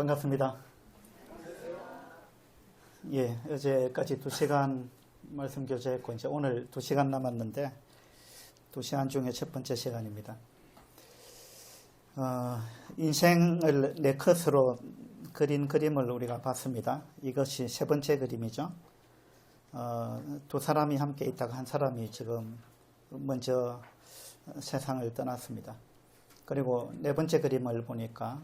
반갑습니다. 예, 어제까지 2시간 말씀 교제했고, 이제 오늘 2시간 남았는데, 2시간 중에 첫 번째 시간입니다. 인생을 네 컷으로 그린 그림을 우리가 봤습니다. 이것이 세 번째 그림이죠. 두 사람이 함께 있다가 한 사람이 지금 먼저 세상을 떠났습니다. 그리고 네 번째 그림을 보니까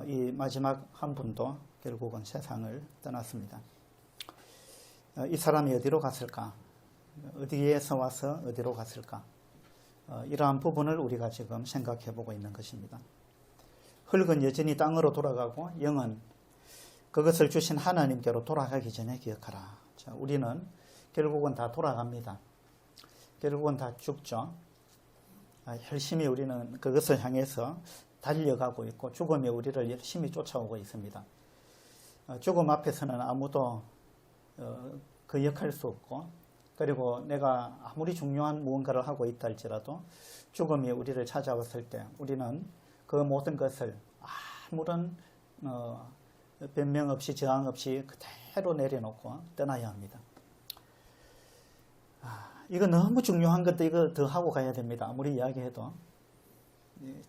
이 마지막 한 분도 결국은 세상을 떠났습니다. 이 사람이 어디로 갔을까? 어디에서 와서 어디로 갔을까? 이러한 부분을 우리가 지금 생각해 보고 있는 것입니다. 흙은 여전히 땅으로 돌아가고 영은 그것을 주신 하나님께로 돌아가기 전에 기억하라. 자, 우리는 결국은 다 돌아갑니다. 결국은 다 죽죠. 열심히 우리는 그것을 향해서 달려가고 있고 죽음이 우리를 열심히 쫓아오고 있습니다. 죽음 앞에서는 아무도 거역할 수 없고, 그리고 내가 아무리 중요한 무언가를 하고 있다 할지라도 죽음이 우리를 찾아왔을 때 우리는 그 모든 것을 아무런 변명 없이 저항 없이 그대로 내려놓고 떠나야 합니다. 이거 너무 중요한 것도 이거 더 하고 가야 됩니다. 아무리 이야기해도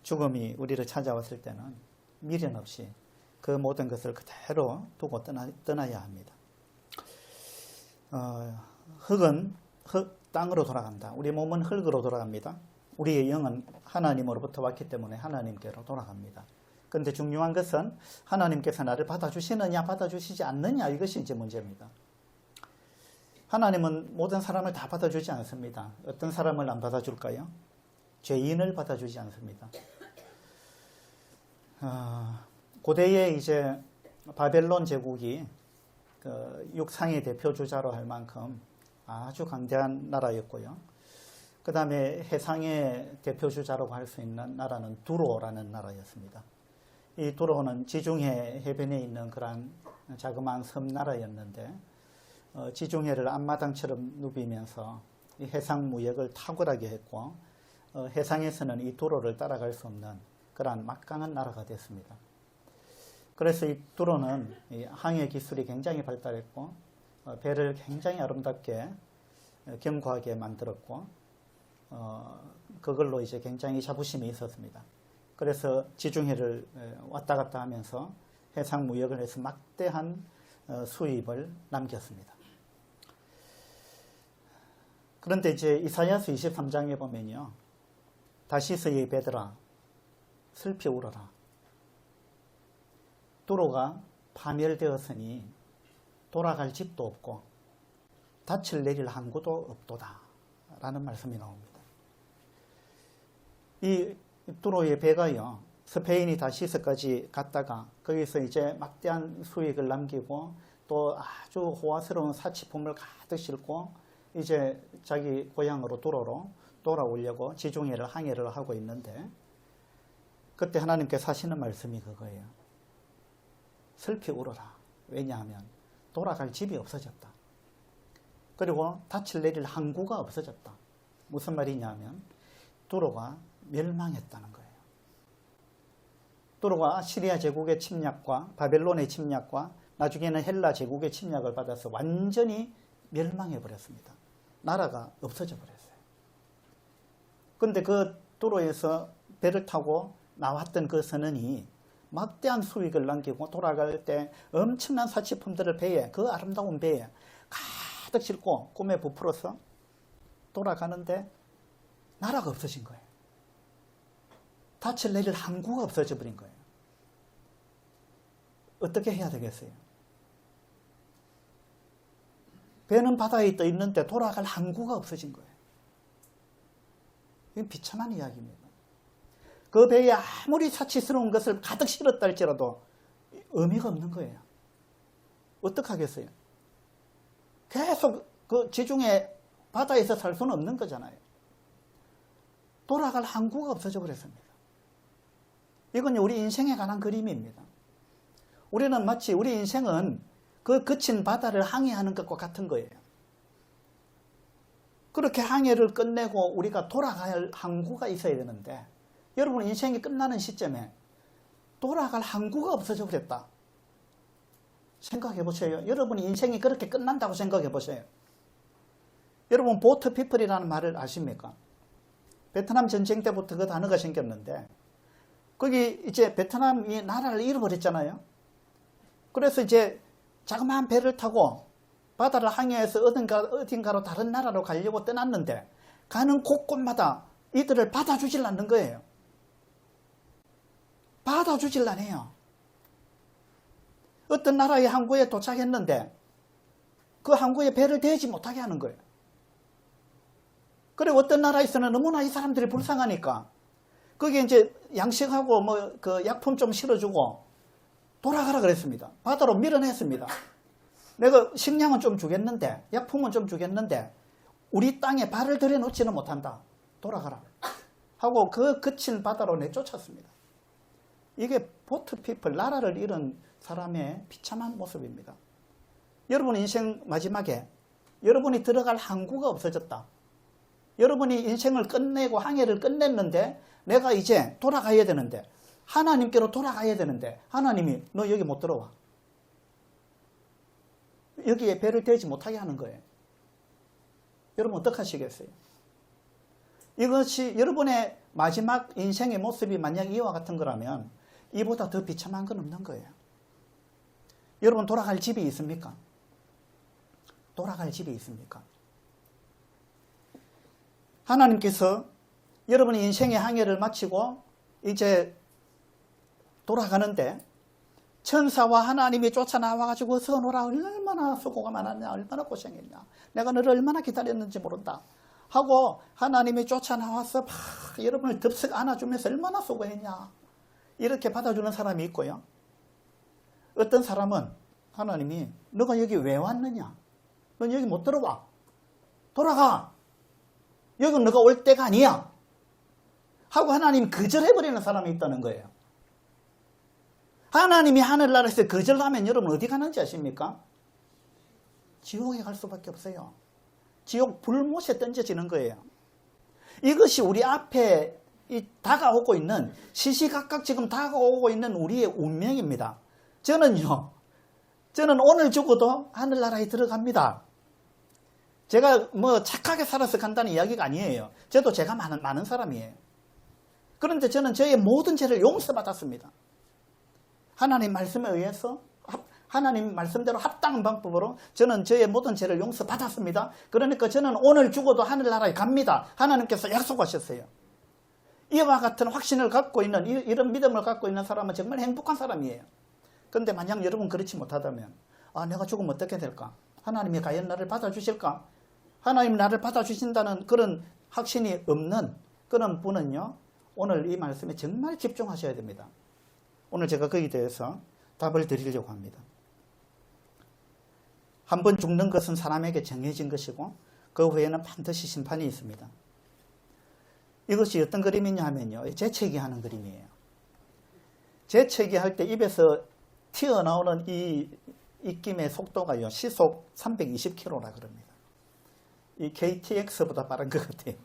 죽음이 우리를 찾아왔을 때는 미련 없이 그 모든 것을 그대로 두고 떠나야 합니다. 흙은 땅으로 돌아간다. 우리 몸은 흙으로 돌아갑니다. 우리의 영은 하나님으로부터 왔기 때문에 하나님께로 돌아갑니다. 그런데 중요한 것은 하나님께서 나를 받아주시느냐 받아주시지 않느냐, 이것이 이제 문제입니다. 하나님은 모든 사람을 다 받아주지 않습니다. 어떤 사람을 안 받아줄까요? 죄인을 받아주지 않습니다. 고대에 이제 바벨론 제국이 그 육상의 대표주자로 할 만큼 아주 강대한 나라였고요. 그 다음에 해상의 대표주자라고 할 수 있는 나라는 두로라는 나라였습니다. 이 두로는 지중해 해변에 있는 그런 자그마한 섬 나라였는데, 지중해를 앞마당처럼 누비면서 이 해상 무역을 탁월하게 했고, 해상에서는 이 두로를 따라갈 수 없는 그러한 막강한 나라가 됐습니다. 그래서 이 두로는 이 항해 기술이 굉장히 발달했고, 배를 굉장히 아름답게 견고하게 만들었고, 그걸로 이제 굉장히 자부심이 있었습니다. 그래서 지중해를 왔다 갔다 하면서 해상 무역을 해서 막대한 수입을 남겼습니다. 그런데 이제 이사야서 23장에 보면요, 다시스의 배들아 슬피 울어라. 두로가 파멸되었으니 돌아갈 집도 없고 닻을 내릴 항구도 없도다 라는 말씀이 나옵니다. 이 두로의 배가요, 스페인이 다시스까지 갔다가 거기서 이제 막대한 수익을 남기고 또 아주 호화스러운 사치품을 가득 싣고 이제 자기 고향으로 두로로 돌아오려고 지중해를 항해를 하고 있는데, 그때 하나님께서 하시는 말씀이 그거예요. 슬피 울어라. 왜냐하면 돌아갈 집이 없어졌다. 그리고 닻을 내릴 항구가 없어졌다. 무슨 말이냐면 두로가 멸망했다는 거예요. 두로가 시리아 제국의 침략과 바벨론의 침략과 나중에는 헬라 제국의 침략을 받아서 완전히 멸망해 버렸습니다. 나라가 없어져 버렸어요. 그런데 그 두로에서 배를 타고 나왔던 그 선원이 막대한 수익을 남기고 돌아갈 때 엄청난 사치품들을 배에, 그 아름다운 배에 가득 싣고 꿈에 부풀어서 돌아가는데 나라가 없어진 거예요. 닻을 내릴 항구가 없어져 버린 거예요. 어떻게 해야 되겠어요? 배는 바다에 떠 있는데 돌아갈 항구가 없어진 거예요. 이건 비참한 이야기입니다. 그 배에 아무리 사치스러운 것을 가득 실었다 할지라도 의미가 없는 거예요. 어떡하겠어요? 계속 그 지중해 바다에서 살 수는 없는 거잖아요. 돌아갈 항구가 없어져 버렸습니다. 이건 우리 인생에 관한 그림입니다. 우리는 마치 우리 인생은 그 거친 바다를 항해하는 것과 같은 거예요. 그렇게 항해를 끝내고 우리가 돌아갈 항구가 있어야 되는데, 여러분 인생이 끝나는 시점에 돌아갈 항구가 없어져 버렸다. 생각해 보세요. 여러분이 인생이 그렇게 끝난다고 생각해 보세요. 여러분 보트 피플이라는 말을 아십니까? 베트남 전쟁 때부터 그 단어가 생겼는데 거기 이제 베트남이 나라를 잃어버렸잖아요. 그래서 이제 자그마한 배를 타고 바다를 항해해서 어딘가로 다른 나라로 가려고 떠났는데 가는 곳곳마다 이들을 받아주질 않는 거예요. 받아주질 않아요. 어떤 나라의 항구에 도착했는데 그 항구에 배를 대지 못하게 하는 거예요. 그리고 어떤 나라에서는 너무나 이 사람들이 불쌍하니까 거기에 이제 양식하고 뭐 그 약품 좀 실어주고 돌아가라 그랬습니다. 바다로 밀어냈습니다. 내가 식량은 좀 주겠는데 약품은 좀 주겠는데 우리 땅에 발을 들여놓지는 못한다. 돌아가라 하고 그 거친 바다로 내쫓았습니다. 이게 보트 피플, 나라를 잃은 사람의 비참한 모습입니다. 여러분 인생 마지막에 여러분이 들어갈 항구가 없어졌다. 여러분이 인생을 끝내고 항해를 끝냈는데 내가 이제 돌아가야 되는데 하나님께로 돌아가야 되는데 하나님이 너 여기 못 들어와. 여기에 배를 대지 못하게 하는 거예요. 여러분 어떡하시겠어요? 이것이 여러분의 마지막 인생의 모습이 만약 이와 같은 거라면 이보다 더 비참한 건 없는 거예요. 여러분 돌아갈 집이 있습니까? 돌아갈 집이 있습니까? 하나님께서 여러분이 인생의 항해를 마치고 이제 돌아가는데 천사와 하나님이 쫓아나와가지고 서노라 얼마나 수고가 많았냐, 얼마나 고생했냐, 내가 너를 얼마나 기다렸는지 모른다 하고 하나님이 쫓아나와서 막 여러분을 덥석 안아주면서 얼마나 수고했냐 이렇게 받아주는 사람이 있고요. 어떤 사람은 하나님이 너가 여기 왜 왔느냐, 넌 여기 못 들어와, 돌아가, 여긴 너가 올 때가 아니야 하고 하나님이 거절해버리는 사람이 있다는 거예요. 하나님이 하늘나라에서 거절하면 여러분 어디 가는지 아십니까? 지옥에 갈 수밖에 없어요. 지옥 불못에 던져지는 거예요. 이것이 우리 앞에 다가오고 있는, 시시각각 지금 다가오고 있는 우리의 운명입니다. 저는 오늘 죽어도 하늘나라에 들어갑니다. 제가 뭐 착하게 살아서 간다는 이야기가 아니에요. 저도 제가 많은 사람이에요. 그런데 저는 저의 모든 죄를 용서받았습니다. 하나님 말씀에 의해서 하나님 말씀대로 합당한 방법으로 저는 저의 모든 죄를 용서받았습니다. 그러니까 저는 오늘 죽어도 하늘나라에 갑니다. 하나님께서 약속하셨어요. 이와 같은 확신을 갖고 있는, 이런 믿음을 갖고 있는 사람은 정말 행복한 사람이에요. 그런데 만약 여러분 그렇지 못하다면 내가 죽으면 어떻게 될까? 하나님이 과연 나를 받아주실까? 하나님 나를 받아주신다는 그런 확신이 없는 그런 분은요, 오늘 이 말씀에 정말 집중하셔야 됩니다. 오늘 제가 거기에 대해서 답을 드리려고 합니다. 한 번 죽는 것은 사람에게 정해진 것이고 그 후에는 반드시 심판이 있습니다. 이것이 어떤 그림이냐 하면요, 재채기 하는 그림이에요. 재채기 할 때 입에서 튀어나오는 이 입김의 속도가요, 시속 320km라 그럽니다. 이 KTX보다 빠른 것 같아요.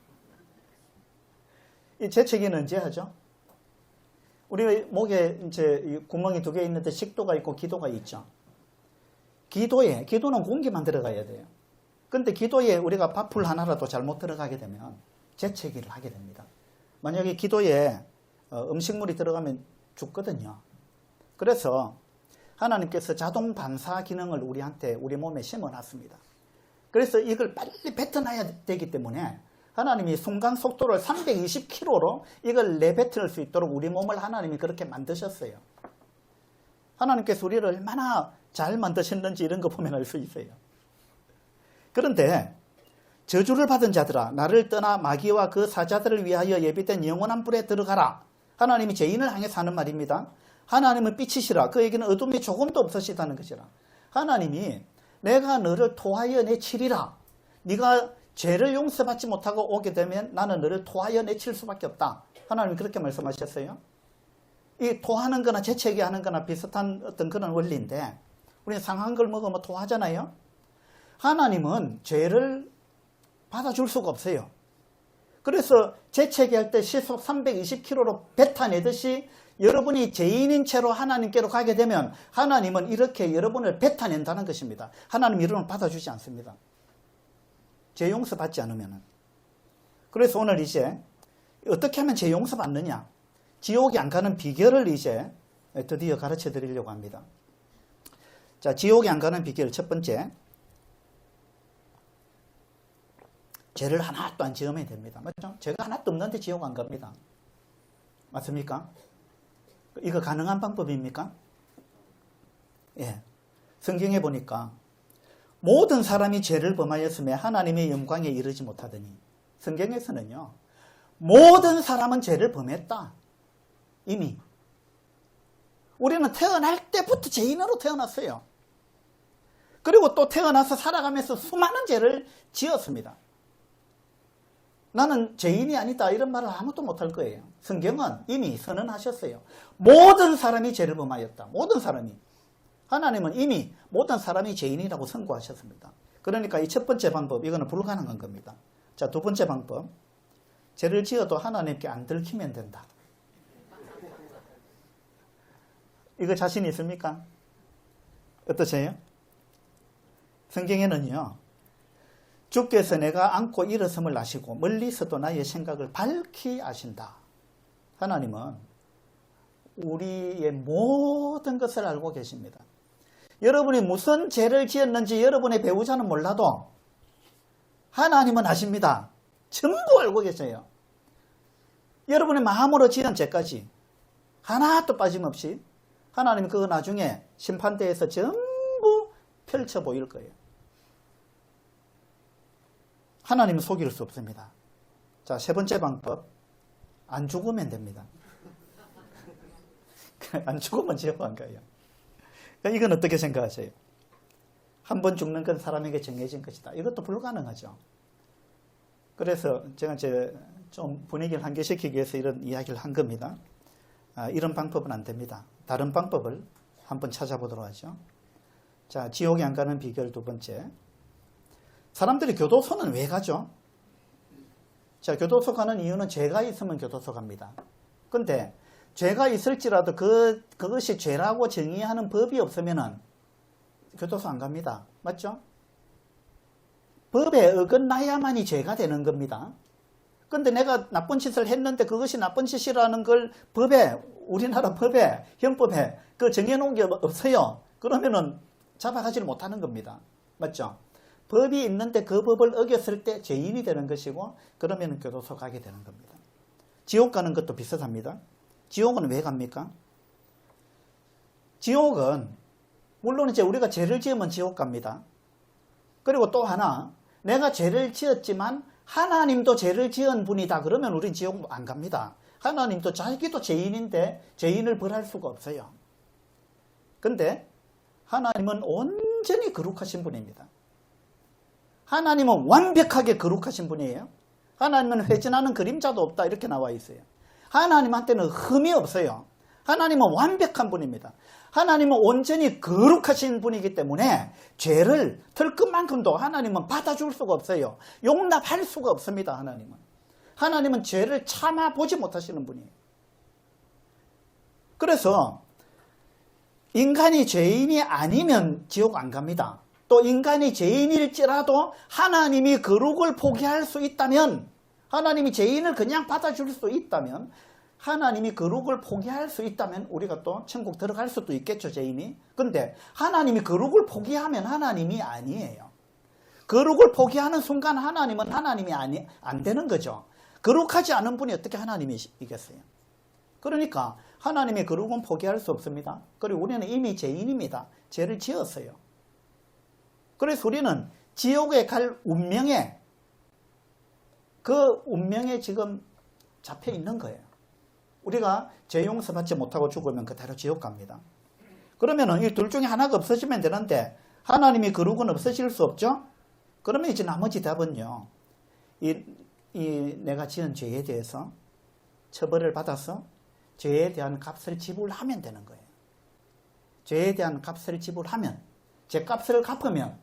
이 재채기는 언제 하죠? 우리 목에 이제 구멍이 2개 있는데 식도가 있고 기도가 있죠. 기도는 공기만 들어가야 돼요. 근데 기도에 우리가 밥풀 하나라도 잘못 들어가게 되면 재채기를 하게 됩니다. 만약에 기도에 음식물이 들어가면 죽거든요. 그래서 하나님께서 자동 반사 기능을 우리 몸에 심어놨습니다. 그래서 이걸 빨리 뱉어놔야 되기 때문에 하나님이 순간 속도를 320km로 이걸 내뱉을 수 있도록 우리 몸을 하나님이 그렇게 만드셨어요. 하나님께서 우리를 얼마나 잘 만드셨는지 이런 거 보면 알 수 있어요. 그런데 저주를 받은 자들아, 나를 떠나 마귀와 그 사자들을 위하여 예비된 영원한 불에 들어가라. 하나님이 죄인을 향해서 하는 말입니다. 하나님은 빛이시라. 그에게는 어둠이 조금도 없으시다는 것이라. 하나님이 내가 너를 토하여 내치리라. 네가 죄를 용서받지 못하고 오게 되면 나는 너를 토하여 내칠 수밖에 없다. 하나님이 그렇게 말씀하셨어요. 이 토하는 거나 재채기 하는 거나 비슷한 어떤 그런 원리인데 우리는 상한 걸 먹으면 토하잖아요. 하나님은 죄를 받아줄 수가 없어요. 그래서 재채기할 때 시속 320km로 뱉어내듯이 여러분이 죄인인 채로 하나님께로 가게 되면 하나님은 이렇게 여러분을 뱉어낸다는 것입니다. 하나님 이름을 받아주지 않습니다. 죄 용서 받지 않으면. 그래서 오늘 이제 어떻게 하면 죄 용서 받느냐, 지옥이 안 가는 비결을 이제 드디어 가르쳐 드리려고 합니다. 자, 지옥이 안 가는 비결 첫 번째, 죄를 하나도 안 지으면 됩니다. 맞죠? 죄가 하나도 없는데 지옥 안 갑니다. 맞습니까? 이거 가능한 방법입니까? 예. 성경에 보니까 모든 사람이 죄를 범하였음에 하나님의 영광에 이르지 못하더니, 성경에서는요, 모든 사람은 죄를 범했다. 이미. 우리는 태어날 때부터 죄인으로 태어났어요. 그리고 또 태어나서 살아가면서 수많은 죄를 지었습니다. 나는 죄인이 아니다 이런 말을 아무도 못할 거예요. 성경은 이미 선언하셨어요. 모든 사람이 죄를 범하였다. 모든 사람이. 하나님은 이미 모든 사람이 죄인이라고 선고하셨습니다. 그러니까 이 첫 번째 방법, 이거는 불가능한 겁니다. 자, 두 번째 방법, 죄를 지어도 하나님께 안 들키면 된다. 이거 자신 있습니까? 어떠세요? 성경에는요, 주께서 내가 안고 일어섬을 아시고 멀리서도 나의 생각을 밝히 아신다. 하나님은 우리의 모든 것을 알고 계십니다. 여러분이 무슨 죄를 지었는지 여러분의 배우자는 몰라도 하나님은 아십니다. 전부 알고 계세요. 여러분의 마음으로 지은 죄까지 하나도 빠짐없이 하나님은 그거 나중에 심판대에서 전부 펼쳐 보일 거예요. 하나님은 속일 수 없습니다. 자, 세 번째 방법, 안 죽으면 됩니다. 안 죽으면 지옥 안 가요. 이건 어떻게 생각하세요? 한 번 죽는 건 사람에게 정해진 것이다. 이것도 불가능하죠. 그래서 제가 이제 좀 분위기를 환기시키기 위해서 이런 이야기를 한 겁니다. 이런 방법은 안 됩니다. 다른 방법을 한번 찾아보도록 하죠. 자, 지옥에 안 가는 비결 두 번째. 사람들이 교도소는 왜 가죠? 자, 교도소 가는 이유는 죄가 있으면 교도소 갑니다. 근데 죄가 있을지라도 그것이 죄라고 정의하는 법이 없으면은 교도소 안 갑니다. 맞죠? 법에 어긋나야만이 죄가 되는 겁니다. 근데 내가 나쁜 짓을 했는데 그것이 나쁜 짓이라는 걸 법에, 우리나라 법에, 형법에 그 정해놓은 게 없어요. 그러면은 잡아가지를 못하는 겁니다. 맞죠? 법이 있는데 그 법을 어겼을 때 죄인이 되는 것이고, 그러면 교도소 가게 되는 겁니다. 지옥 가는 것도 비슷합니다. 지옥은 왜 갑니까? 지옥은 물론 이제 우리가 죄를 지으면 지옥 갑니다. 그리고 또 하나, 내가 죄를 지었지만 하나님도 죄를 지은 분이다 그러면 우린 지옥 안 갑니다. 하나님도 자기도 죄인인데 죄인을 벌할 수가 없어요. 근데 하나님은 온전히 거룩하신 분입니다. 하나님은 완벽하게 거룩하신 분이에요. 하나님은 회전하는 그림자도 없다 이렇게 나와 있어요. 하나님한테는 흠이 없어요. 하나님은 완벽한 분입니다. 하나님은 온전히 거룩하신 분이기 때문에 죄를 털끝만큼도 하나님은 받아줄 수가 없어요. 용납할 수가 없습니다. 하나님은 죄를 참아보지 못하시는 분이에요. 그래서 인간이 죄인이 아니면 지옥 안 갑니다. 또 인간이 죄인일지라도 하나님이 거룩을 포기할 수 있다면, 하나님이 죄인을 그냥 받아줄 수 있다면, 하나님이 거룩을 포기할 수 있다면 우리가 또 천국 들어갈 수도 있겠죠, 죄인이. 근데 하나님이 거룩을 포기하면 하나님이 아니에요. 거룩을 포기하는 순간 하나님은 하나님이 안 되는 거죠. 거룩하지 않은 분이 어떻게 하나님이겠어요? 그러니까 하나님의 거룩은 포기할 수 없습니다. 그리고 우리는 이미 죄인입니다. 죄를 지었어요. 그래서 우리는 지옥에 갈 운명에, 그 운명에 지금 잡혀 있는 거예요. 우리가 죄 용서받지 못하고 죽으면 그대로 지옥 갑니다. 그러면 이 둘 중에 하나가 없어지면 되는데 하나님이 거룩은 없어질 수 없죠? 그러면 이제 나머지 답은요, 내가 지은 죄에 대해서 처벌을 받아서 죄에 대한 값을 지불하면 되는 거예요. 죄에 대한 값을 지불하면, 죄값을 갚으면,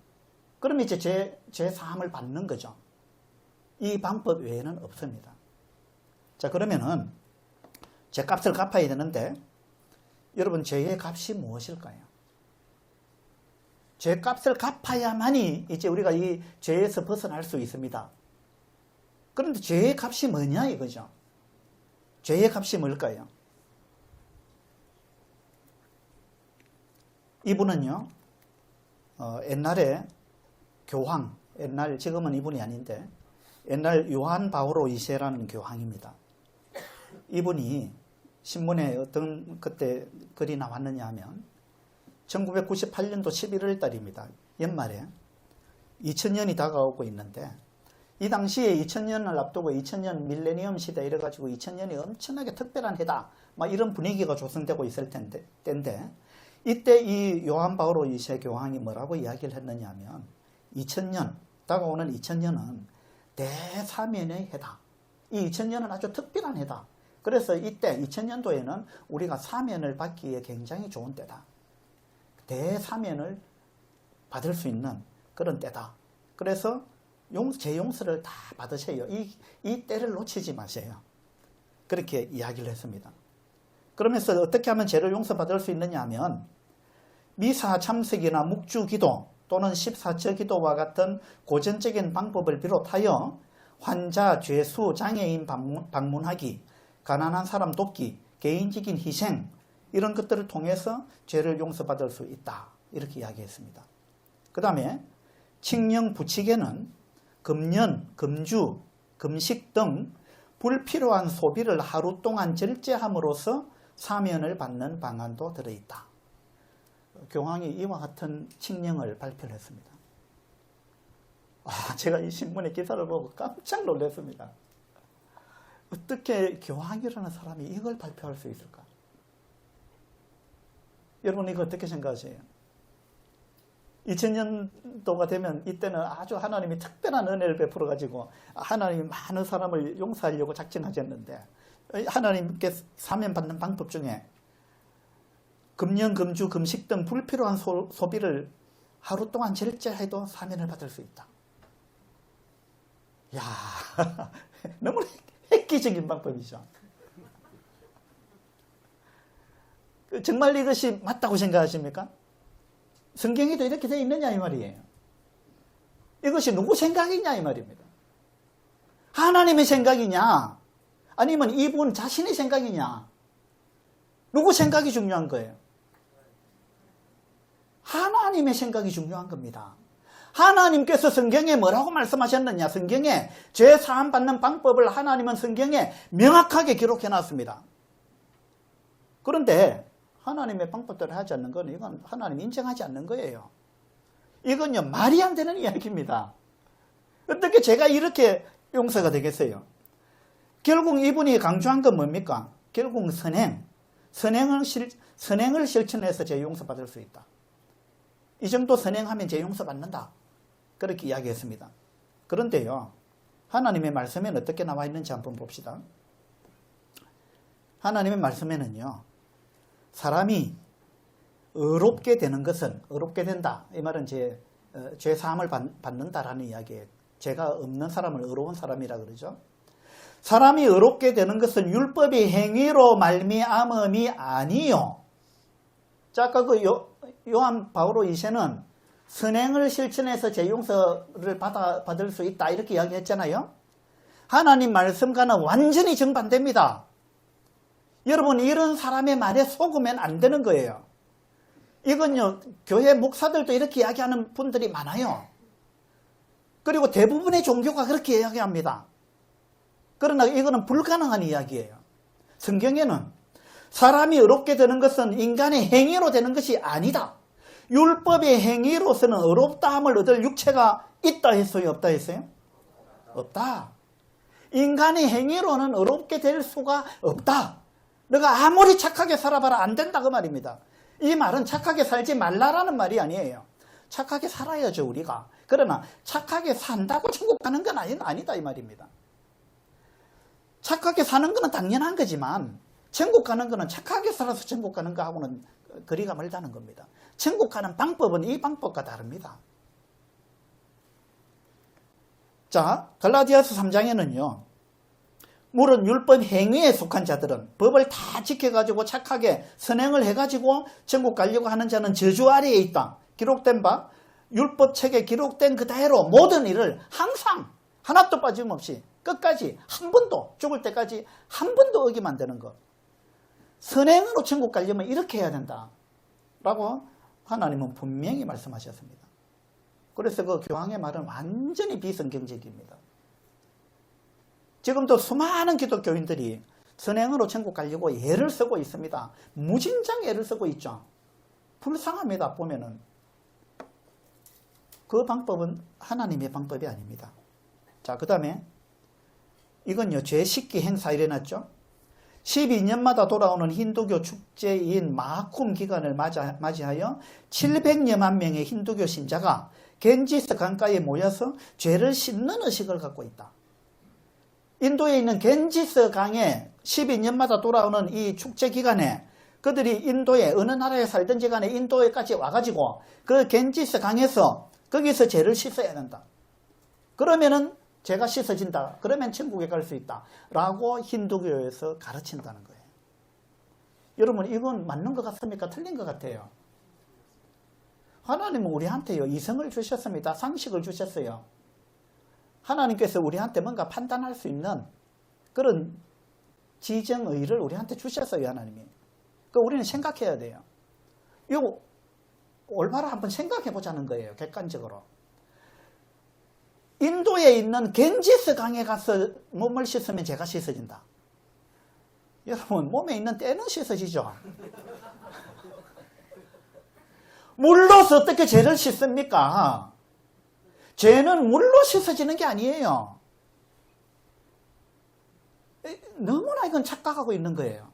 그럼 이제 죄 사함을 받는 거죠. 이 방법 외에는 없습니다. 자, 그러면은 제 값을 갚아야 되는데 여러분 죄의 값이 무엇일까요? 죄 값을 갚아야만이 이제 우리가 이 죄에서 벗어날 수 있습니다. 그런데 죄의 값이 뭐냐 이거죠. 죄의 값이 뭘까요? 이분은요, 옛날에 교황, 지금은 이분이 아닌데, 옛날 요한 바오로 2세라는 교황입니다. 이분이 신문에 어떤 그때 글이 나왔느냐 하면, 1998년도 11월 달입니다. 연말에 2000년이 다가오고 있는데, 이 당시에 2000년을 앞두고 2000년 밀레니엄 시대 이래가지고 2000년이 엄청나게 특별한 해다. 막 이런 분위기가 조성되고 있을 때인데, 이때 이 요한 바오로 2세 교황이 뭐라고 이야기를 했느냐 하면 2000년, 다가오는 2000년은 대사면의 해다. 이 2000년은 아주 특별한 해다. 그래서 이때 2000년도에는 우리가 사면을 받기에 굉장히 좋은 때다. 대사면을 받을 수 있는 그런 때다. 그래서 제 용서를 다 받으세요. 이 때를 놓치지 마세요. 그렇게 이야기를 했습니다. 그러면서 어떻게 하면 죄를 용서받을 수 있느냐 하면 미사 참석이나 묵주기도 또는 14처 기도와 같은 고전적인 방법을 비롯하여 환자, 죄수, 장애인 방문하기, 가난한 사람 돕기, 개인적인 희생 이런 것들을 통해서 죄를 용서받을 수 있다. 이렇게 이야기했습니다. 그 다음에 칙령 부칙에는 금연, 금주, 금식 등 불필요한 소비를 하루 동안 절제함으로써 사면을 받는 방안도 들어있다. 교황이 이와 같은 칙령을 발표를 했습니다. 제가 이 신문의 기사를 보고 깜짝 놀랐습니다. 어떻게 교황이라는 사람이 이걸 발표할 수 있을까? 여러분 이거 어떻게 생각하세요? 2000년도가 되면 이때는 아주 하나님이 특별한 은혜를 베풀어 가지고 하나님이 많은 사람을 용서하려고 작정하셨는데 하나님께 사면 받는 방법 중에 금연, 금주, 금식 등 불필요한 소비를 하루 동안 절제해도 사면을 받을 수 있다. 이야, 너무 획기적인 방법이죠. 정말 이것이 맞다고 생각하십니까? 성경에도 이렇게 되어 있느냐 이 말이에요. 이것이 누구 생각이냐 이 말입니다. 하나님의 생각이냐 아니면 이분 자신의 생각이냐, 누구 생각이 중요한 거예요? 하나님의 생각이 중요한 겁니다. 하나님께서 성경에 뭐라고 말씀하셨느냐, 성경에 죄 사함 받는 방법을 하나님은 성경에 명확하게 기록해 놨습니다. 그런데 하나님의 방법대로 하지 않는 건 이건 하나님 인정하지 않는 거예요. 이건요 말이 안 되는 이야기입니다. 어떻게 제가 이렇게 용서가 되겠어요? 결국 이분이 강조한 건 뭡니까? 결국 선행을 실천해서 죄 용서받을 수 있다. 이 정도 선행하면 죄 용서받는다. 그렇게 이야기했습니다. 그런데요, 하나님의 말씀에는 어떻게 나와 있는지 한번 봅시다. 하나님의 말씀에는요, 사람이 의롭게 되는 것은, 의롭게 된다. 이 말은 죄 사함을 받는다라는 이야기예요. 죄가 없는 사람을 의로운 사람이라 그러죠. 사람이 의롭게 되는 것은 율법의 행위로 말미암음이 아니요. 자, 아까 그 요한 바오로 2세는 선행을 실천해서 죄 용서를 받을 수 있다 이렇게 이야기했잖아요. 하나님 말씀과는 완전히 정반대입니다. 여러분, 이런 사람의 말에 속으면 안 되는 거예요. 이건요, 교회 목사들도 이렇게 이야기하는 분들이 많아요. 그리고 대부분의 종교가 그렇게 이야기합니다. 그러나 이거는 불가능한 이야기예요. 성경에는 사람이 의롭게 되는 것은 인간의 행위로 되는 것이 아니다. 율법의 행위로서는 의롭다함을 얻을 육체가 있다 했어요? 없다 했어요? 없다. 인간의 행위로는 의롭게 될 수가 없다. 너가 아무리 착하게 살아봐라 안 된다 그 말입니다. 이 말은 착하게 살지 말라라는 말이 아니에요. 착하게 살아야죠 우리가. 그러나 착하게 산다고 천국 가는 건 아니다 이 말입니다. 착하게 사는 것은 당연한 거지만 천국 가는 것은 착하게 살아서 천국 가는 거하고는 거리가 멀다는 겁니다. 천국 가는 방법은 이 방법과 다릅니다. 자, 갈라디아서 3장에는요 물은 율법 행위에 속한 자들은 법을 다 지켜가지고 착하게 선행을 해가지고 천국 가려고 하는 자는 저주 아래에 있다. 기록된 바 율법책에 기록된 그대로 모든 일을 항상 하나도 빠짐없이 끝까지 한 번도 죽을 때까지 한 번도 어기면 안 되는 것. 선행으로 천국 가려면 이렇게 해야 된다. 라고 하나님은 분명히 말씀하셨습니다. 그래서 그 교황의 말은 완전히 비성경적입니다. 지금도 수많은 기독교인들이 선행으로 천국 가려고 애를 쓰고 있습니다. 무진장 애를 쓰고 있죠. 불쌍합니다. 보면은. 그 방법은 하나님의 방법이 아닙니다. 자, 그 다음에 이건요, 죄 씻기 행사 일어났죠. 12년마다 돌아오는 힌두교 축제인 마쿰 기간을 맞이하여 700여만 명의 힌두교 신자가 겐지스 강가에 모여서 죄를 씻는 의식을 갖고 있다. 인도에 있는 겐지스 강에 12년마다 돌아오는 이 축제 기간에 그들이 인도에 어느 나라에 살든지 간에 인도에까지 와가지고 그 겐지스 강에서 거기서 죄를 씻어야 된다. 그러면은 죄가 씻어진다. 그러면 천국에 갈 수 있다. 라고 힌두교에서 가르친다는 거예요. 여러분, 이건 맞는 것 같습니까? 틀린 것 같아요. 하나님은 우리한테요, 이성을 주셨습니다. 상식을 주셨어요. 하나님께서 우리한테 뭔가 판단할 수 있는 그런 지정의를 우리한테 주셨어요, 하나님이. 그 우리는 생각해야 돼요. 이거 올바로 한번 생각해 보자는 거예요, 객관적으로. 인도에 있는 겐지스 강에 가서 몸을 씻으면 죄가 씻어진다. 여러분, 몸에 있는 때는 씻어지죠. 물로서 어떻게 죄를 씻습니까? 죄는 물로 씻어지는 게 아니에요. 너무나 이건 착각하고 있는 거예요.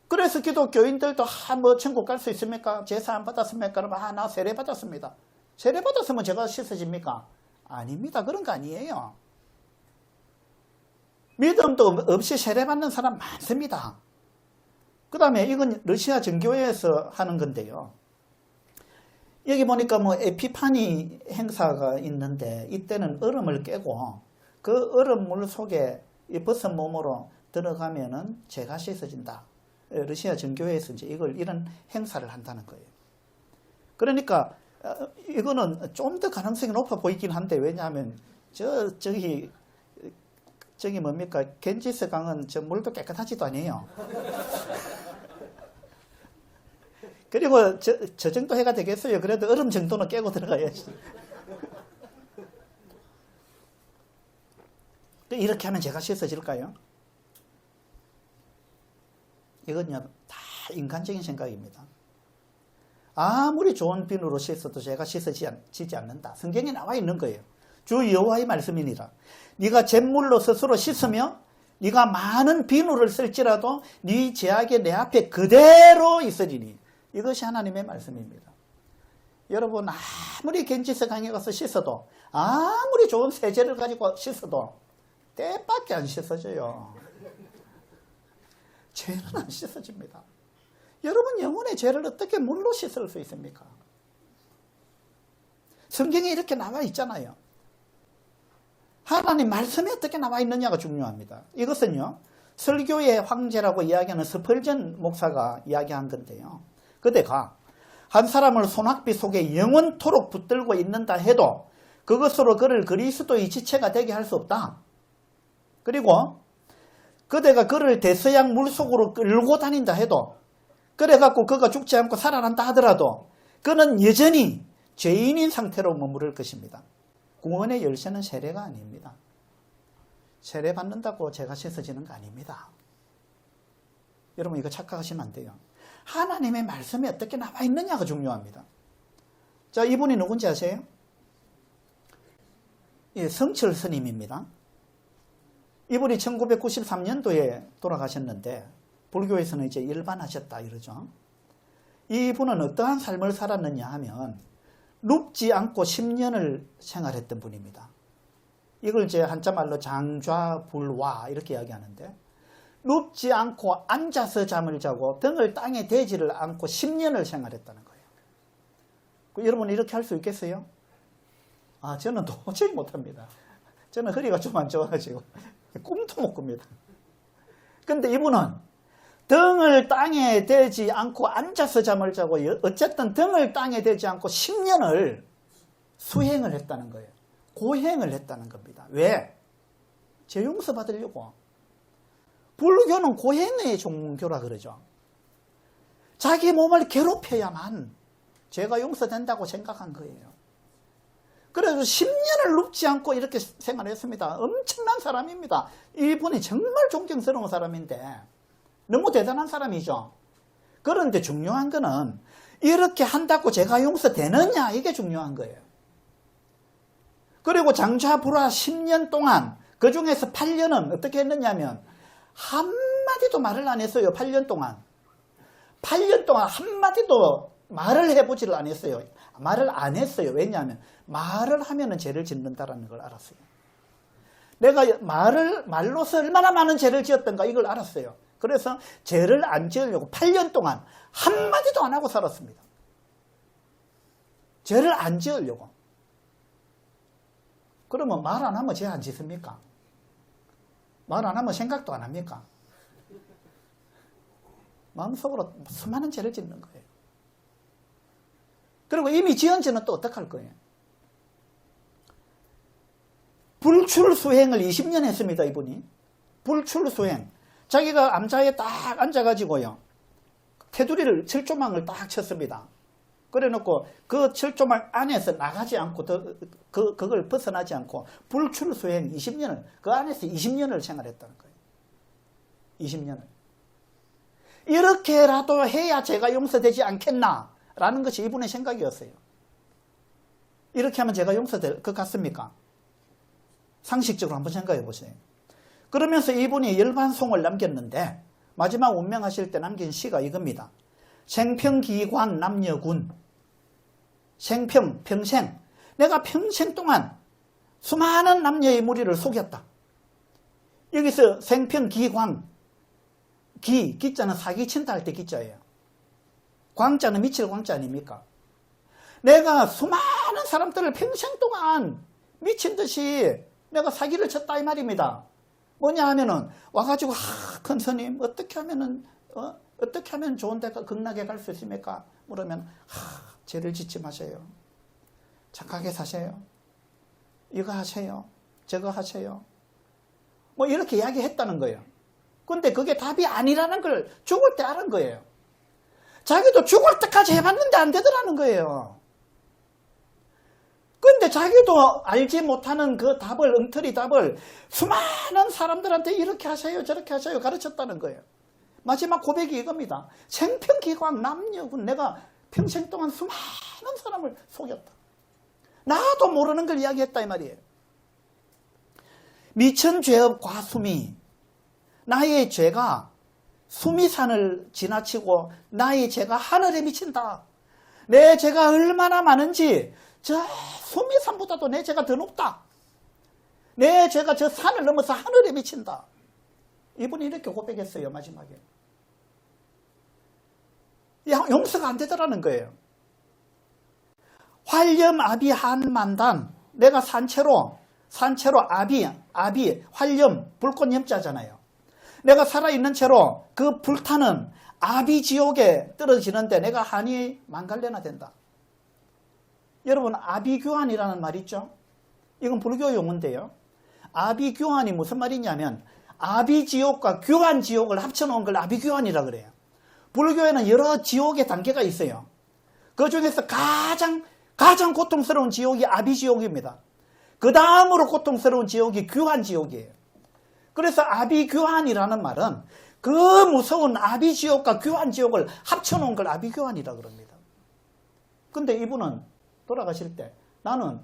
그래서 기독교인들도 뭐 천국 갈 수 있습니까? 제사 안 받았습니까? 그러면 나 세례 받았습니다. 세례 받았으면 죄가 씻어집니까? 아닙니다. 그런 거 아니에요. 믿음도 없이 세례 받는 사람 많습니다. 그 다음에 이건 러시아 정교회에서 하는 건데요. 여기 보니까 뭐 에피파니 행사가 있는데 이때는 얼음을 깨고 그 얼음물 속에 이 버섯 몸으로 들어가면은 죄가 씻어진다. 러시아 정교회에서 이제 이런 행사를 한다는 거예요. 그러니까 이거는 좀 더 가능성이 높아 보이긴 한데, 왜냐하면 저기 뭡니까, 겐지스 강은 저 물도 깨끗하지도 아니에요. 그리고 저 정도 해가 되겠어요. 그래도 얼음 정도는 깨고 들어가야지. 이렇게 하면 제가 씻어질까요? 이건요, 다 인간적인 생각입니다. 아무리 좋은 비누로 씻어도 죄가 씻어지지 않는다. 성경에 나와 있는 거예요. 주 여호와의 말씀이니라. 네가 잿물로 스스로 씻으며 네가 많은 비누를 쓸지라도 네 죄악이 내 앞에 그대로 있으리니. 이것이 하나님의 말씀입니다. 여러분, 아무리 겐지스 강에 가서 씻어도, 아무리 좋은 세제를 가지고 씻어도 때밖에 안 씻어져요. 죄는 안 씻어집니다. 여러분, 영혼의 죄를 어떻게 물로 씻을 수 있습니까? 성경에 이렇게 나와 있잖아요. 하나님 말씀이 어떻게 나와 있느냐가 중요합니다. 이것은요, 설교의 황제라고 이야기하는 스펄전 목사가 이야기한 건데요. 그대가 한 사람을 소낙비 속에 영원토록 붙들고 있는다 해도 그것으로 그를 그리스도의 지체가 되게 할 수 없다. 그리고 그대가 그를 대서양 물속으로 끌고 다닌다 해도, 그래갖고 그가 죽지 않고 살아난다 하더라도 그는 여전히 죄인인 상태로 머무를 것입니다. 구원의 열쇠는 세례가 아닙니다. 세례 받는다고 죄가 씻어지는 거 아닙니다. 여러분, 이거 착각하시면 안 돼요. 하나님의 말씀이 어떻게 나와 있느냐가 중요합니다. 자, 이분이 누군지 아세요? 예, 성철 스님입니다. 이분이 1993년도에 돌아가셨는데 불교에서는 이제 일반하셨다 이러죠. 이분은 어떠한 삶을 살았느냐 하면 눕지 않고 10년을 생활했던 분입니다. 이걸 이제 한자말로 장좌불화 이렇게 이야기하는데, 눕지 않고 앉아서 잠을 자고 등을 땅에 대지를 않고 10년을 생활했다는 거예요. 여러분, 이렇게 할 수 있겠어요? 저는 도저히 못합니다. 저는 허리가 좀 안 좋아가지고. 꿈도 못 꿉니다. 근데 이분은 등을 땅에 대지 않고 앉아서 잠을 자고 어쨌든 등을 땅에 대지 않고 10년을 수행을 했다는 거예요. 고행을 했다는 겁니다. 왜? 죄 용서 받으려고. 불교는 고행의 종교라 그러죠. 자기 몸을 괴롭혀야만 죄가 용서된다고 생각한 거예요. 그래서 10년을 눕지 않고 이렇게 생활했습니다. 엄청난 사람입니다. 이분이 정말 존경스러운 사람인데 너무 대단한 사람이죠. 그런데 중요한 거는 이렇게 한다고 죄가 용서되느냐, 이게 중요한 거예요. 그리고 장좌불화 10년 동안 그 중에서 8년은 어떻게 했느냐면 한마디도 말을 안 했어요. 8년 동안. 8년 동안 한마디도 말을 해보지를 안 했어요. 말을 안 했어요. 왜냐하면 말을 하면은 죄를 짓는다라는 걸 알았어요. 내가 말로서 얼마나 많은 죄를 지었던가 이걸 알았어요. 그래서 죄를 안 지으려고 8년 동안 한마디도 안 하고 살았습니다. 죄를 안 지으려고. 그러면 말 안 하면 죄 안 짓습니까? 말 안 하면 생각도 안 합니까? 마음속으로 수많은 죄를 짓는 거예요. 그리고 이미 지은 죄는 또 어떡할 거예요? 불출수행을 20년 했습니다, 이분이. 불출수행. 자기가 암자에 딱 앉아가지고요. 테두리를, 철조망을 딱 쳤습니다. 그래 놓고 그 철조망 안에서 나가지 않고, 그걸 벗어나지 않고, 불출수행 20년을, 그 안에서 20년을 생활했다는 거예요. 20년을. 이렇게라도 해야 죄가 용서되지 않겠나? 라는 것이 이분의 생각이었어요. 이렇게 하면 죄가 용서될 것 같습니까? 상식적으로 한번 생각해 보세요. 그러면서 이분이 열반송을 남겼는데 마지막 운명하실 때 남긴 시가 이겁니다. 생평기광 남녀군. 생평, 평생. 내가 평생 동안 수많은 남녀의 무리를 속였다. 여기서 생평기광. 기자는 사기친다 할 때 기자예요. 광자는 미칠 광자 아닙니까? 내가 수많은 사람들을 평생 동안 미친 듯이 내가 사기를 쳤다 이 말입니다. 뭐냐 하면은 와가지고 큰 스님 어떻게 하면 좋은 데가 극락에 갈 수 있습니까? 물으면 죄를 짓지 마세요. 착하게 사세요. 이거 하세요. 저거 하세요. 뭐 이렇게 이야기했다는 거예요. 근데 그게 답이 아니라는 걸 죽을 때 알은 거예요. 자기도 죽을 때까지 해봤는데 안 되더라는 거예요. 근데 자기도 알지 못하는 그 답을, 엉터리 답을 수많은 사람들한테 이렇게 하세요, 저렇게 하세요 가르쳤다는 거예요. 마지막 고백이 이겁니다. 생평기광 남녀군. 내가 평생 동안 수많은 사람을 속였다. 나도 모르는 걸 이야기했다 이 말이에요. 미천죄업 과수미. 나의 죄가 수미산을 지나치고 나의 죄가 하늘에 미친다. 내 죄가 얼마나 많은지 저 수미산보다도 내 죄가 더 높다. 내 죄가 저 산을 넘어서 하늘에 미친다. 이분이 이렇게 고백했어요. 마지막에. 용서가 안 되더라는 거예요. 활렴아비 한만단. 내가 산채로 아비 활렴 불꽃 염자잖아요. 내가 살아있는 채로 그 불타는 아비지옥에 떨어지는데 내가 한이 만갈래나 된다. 여러분 아비규환이라는 말 있죠? 이건 불교 용어인데요. 아비규환이 무슨 말이냐면 아비지옥과 규환지옥을 합쳐놓은 걸 아비규환이라 그래요. 불교에는 여러 지옥의 단계가 있어요. 그 중에서 가장 고통스러운 지옥이 아비지옥입니다. 그 다음으로 고통스러운 지옥이 규환지옥이에요. 그래서 아비규환이라는 말은 그 무서운 아비지옥과 규환지옥을 합쳐놓은 걸 아비규환이라 그럽니다. 근데 이분은 돌아가실 때 나는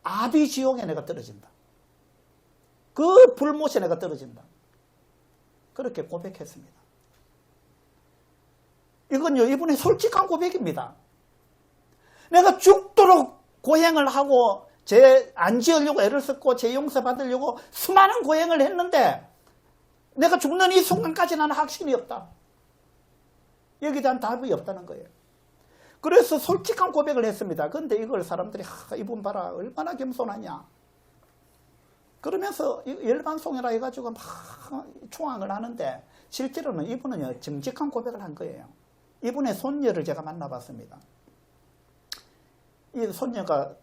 아비지옥에 내가 떨어진다. 그 불못에 내가 떨어진다. 그렇게 고백했습니다. 이건요, 이분의 솔직한 고백입니다. 내가 죽도록 고행을 하고 죄 안 지으려고 애를 썼고 죄 용서 받으려고 수많은 고행을 했는데 내가 죽는 이 순간까지 나는 확신이 없다. 여기에 대한 답이 없다는 거예요. 그래서 솔직한 고백을 했습니다. 그런데 이걸 사람들이 이분 봐라 얼마나 겸손하냐. 그러면서 열방송이라 해가지고 막 총앙을 하는데 실제로는 이분은요, 정직한 고백을 한 거예요. 이분의 손녀를 제가 만나봤습니다. 이 손녀가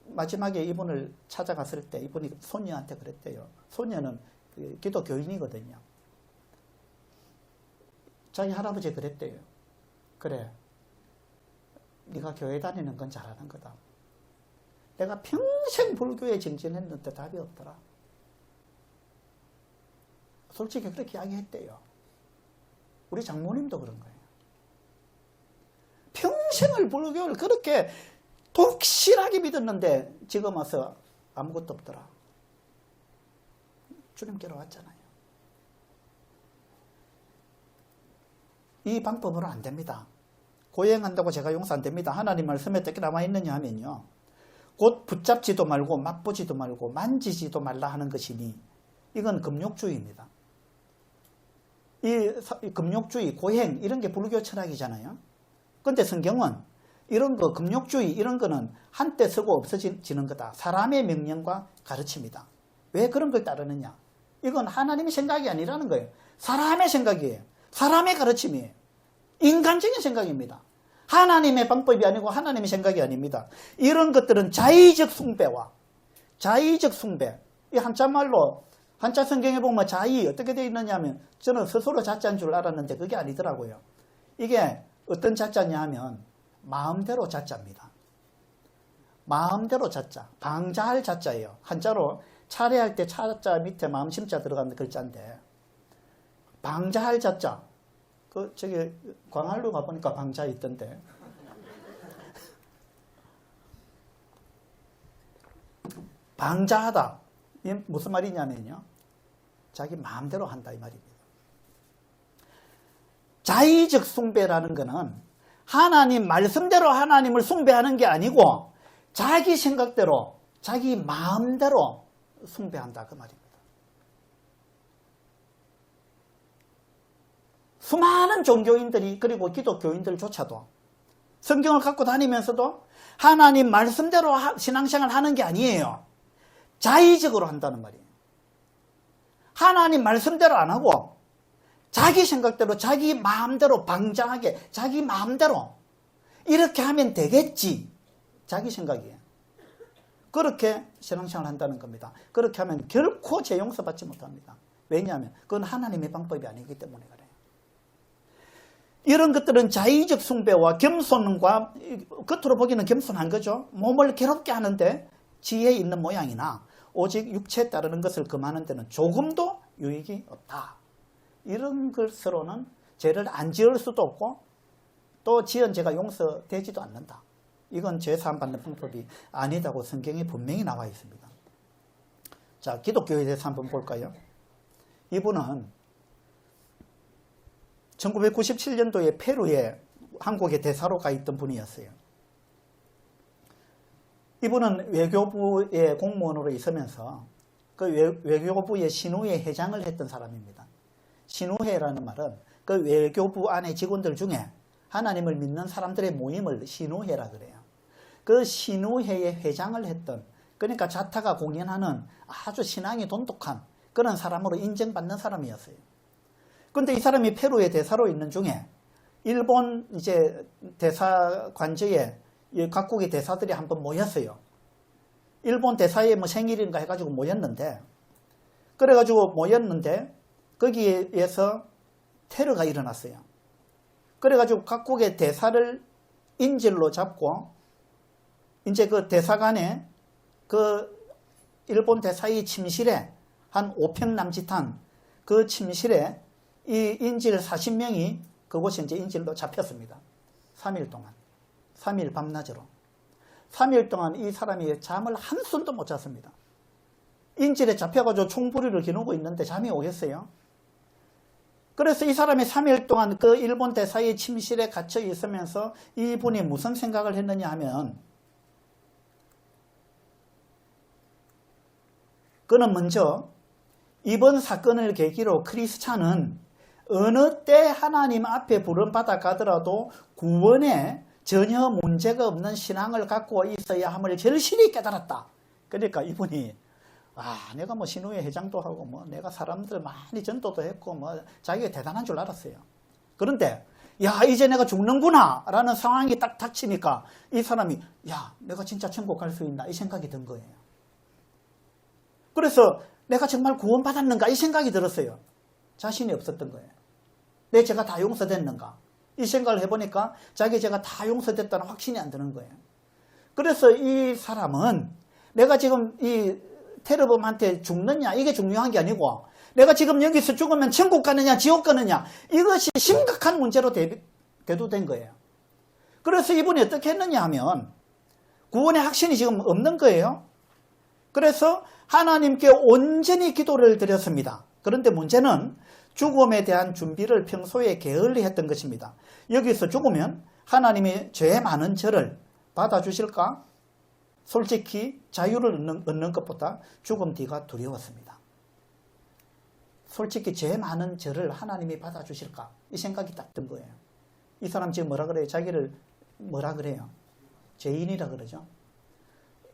마지막에 이분을 찾아갔을 때 이분이 손녀한테 그랬대요. 손녀는 기독교인이거든요. 자기 할아버지 그랬대요. 그래, 네가 교회 다니는 건 잘하는 거다. 내가 평생 불교에 정진했는데 답이 없더라. 솔직히 그렇게 이야기했대요. 우리 장모님도 그런 거예요. 평생을 불교를 그렇게 독실하게 믿었는데 지금 와서 아무것도 없더라. 주님께로 왔잖아요. 이 방법으로 안 됩니다. 고행한다고 제가 용서 안 됩니다. 하나님 말씀에 어떻게 남아있느냐 하면요, 곧 붙잡지도 말고 맛보지도 말고 만지지도 말라 하는 것이니 이건 금욕주의입니다. 이 금욕주의, 고행 이런 게 불교 철학이잖아요. 그런데 성경은 이런 거 금욕주의 이런 거는 한때 쓰고 없어지는 거다. 사람의 명령과 가르침이다. 왜 그런 걸 따르느냐? 이건 하나님의 생각이 아니라는 거예요. 사람의 생각이에요. 사람의 가르침이에요. 인간적인 생각입니다. 하나님의 방법이 아니고 하나님의 생각이 아닙니다. 이런 것들은 자의적 숭배와 자의적 숭배. 이 한자말로 한자 성경에 보면 자의 어떻게 되어 있느냐 하면 저는 스스로 자자인 줄 알았는데 그게 아니더라고요. 이게 어떤 자자냐 하면 마음대로 자자입니다. 마음대로 자자. 방자할 자자예요. 한자로 차례할 때 차자 밑에 마음 심자 들어가는 글자인데 방자할 자자. 저기 광안루 가보니까 방자 있던데. 방자하다. 이게 무슨 말이냐면요, 자기 마음대로 한다 이 말입니다. 자의적 숭배라는 것은 하나님 말씀대로 하나님을 숭배하는 게 아니고 자기 생각대로 자기 마음대로 숭배한다 그 말입니다. 수많은 종교인들이 그리고 기독교인들조차도 성경을 갖고 다니면서도 하나님 말씀대로 신앙생활 하는 게 아니에요. 자의적으로 한다는 말이에요. 하나님 말씀대로 안 하고 자기 생각대로 자기 마음대로 방장하게 자기 마음대로 이렇게 하면 되겠지. 자기 생각이에요. 그렇게 신앙생활 한다는 겁니다. 그렇게 하면 결코 제 용서받지 못합니다. 왜냐하면 그건 하나님의 방법이 아니기 때문에 그래요. 이런 것들은 자의적 숭배와 겸손과 겉으로 보기는 겸손한 거죠. 몸을 괴롭게 하는데 지혜 있는 모양이나 오직 육체에 따르는 것을 금하는 데는 조금도 유익이 없다. 이런 것으로는 죄를 안 지을 수도 없고 또 지은 죄가 용서되지도 않는다. 이건 죄 사함 받는 방법이 아니다고 성경에 분명히 나와 있습니다. 자, 기독교에 대해서 한번 볼까요? 이분은 1997년도에 페루에 한국에 대사로 가 있던 분이었어요. 이분은 외교부의 공무원으로 있으면서 그 외교부의 신우회 회장을 했던 사람입니다. 신우회라는 말은 그 외교부 안의 직원들 중에 하나님을 믿는 사람들의 모임을 신우회라 그래요. 그 신우회의 회장을 했던, 그러니까 자타가 공연하는 아주 신앙이 돈독한 그런 사람으로 인정받는 사람이었어요. 그런데 이 사람이 페루의 대사로 있는 중에 일본 이제 대사 관저에 각국의 대사들이 한번 모였어요. 일본 대사의 뭐 생일인가 해가지고 모였는데, 그래가지고 모였는데 거기에서 테러가 일어났어요. 그래가지고 각국의 대사를 인질로 잡고 이제 그 대사관에 그 일본 대사의 침실에 한 5평 남짓한 그 침실에 이 인질 40명이 그곳에 이제 인질로 잡혔습니다. 3일 동안. 3일 밤낮으로. 3일 동안 이 사람이 잠을 한숨도 못 잤습니다. 인질에 잡혀가지고 총부리를 겨누고 있는데 잠이 오겠어요? 그래서 이 사람이 3일 동안 그 일본 대사의 침실에 갇혀 있으면서 이분이 무슨 생각을 했느냐 하면, 그는 먼저 이번 사건을 계기로 크리스찬은 어느 때 하나님 앞에 부름받아 가더라도 구원에 전혀 문제가 없는 신앙을 갖고 있어야 함을 절실히 깨달았다. 그러니까 이분이 내가 뭐 신우회 회장도 하고 뭐 내가 사람들 많이 전도도 했고 뭐 자기가 대단한 줄 알았어요. 그런데 이제 내가 죽는구나 라는 상황이 딱 닥치니까 이 사람이 내가 진짜 천국 갈 수 있나 이 생각이 든 거예요. 그래서 내가 정말 구원받았는가 이 생각이 들었어요. 자신이 없었던 거예요. 내 죄가 다 용서됐는가 이 생각을 해보니까 자기 죄가 다 용서됐다는 확신이 안 드는 거예요. 그래서 이 사람은 내가 지금 이 테러범한테 죽느냐 이게 중요한 게 아니고 내가 지금 여기서 죽으면 천국 가느냐 지옥 가느냐 이것이 심각한 문제로 대두된 거예요. 그래서 이분이 어떻게 했느냐 하면 구원의 확신이 지금 없는 거예요. 그래서 하나님께 온전히 기도를 드렸습니다. 그런데 문제는 죽음에 대한 준비를 평소에 게을리 했던 것입니다. 여기서 죽으면 하나님이 죄 많은 저를 받아주실까? 솔직히 자유를 얻는 것보다 죽음 뒤가 두려웠습니다. 솔직히 죄 많은 저를 하나님이 받아주실까? 이 생각이 딱 든 거예요. 이 사람 지금 뭐라 그래요? 자기를 뭐라 그래요? 죄인이라 그러죠.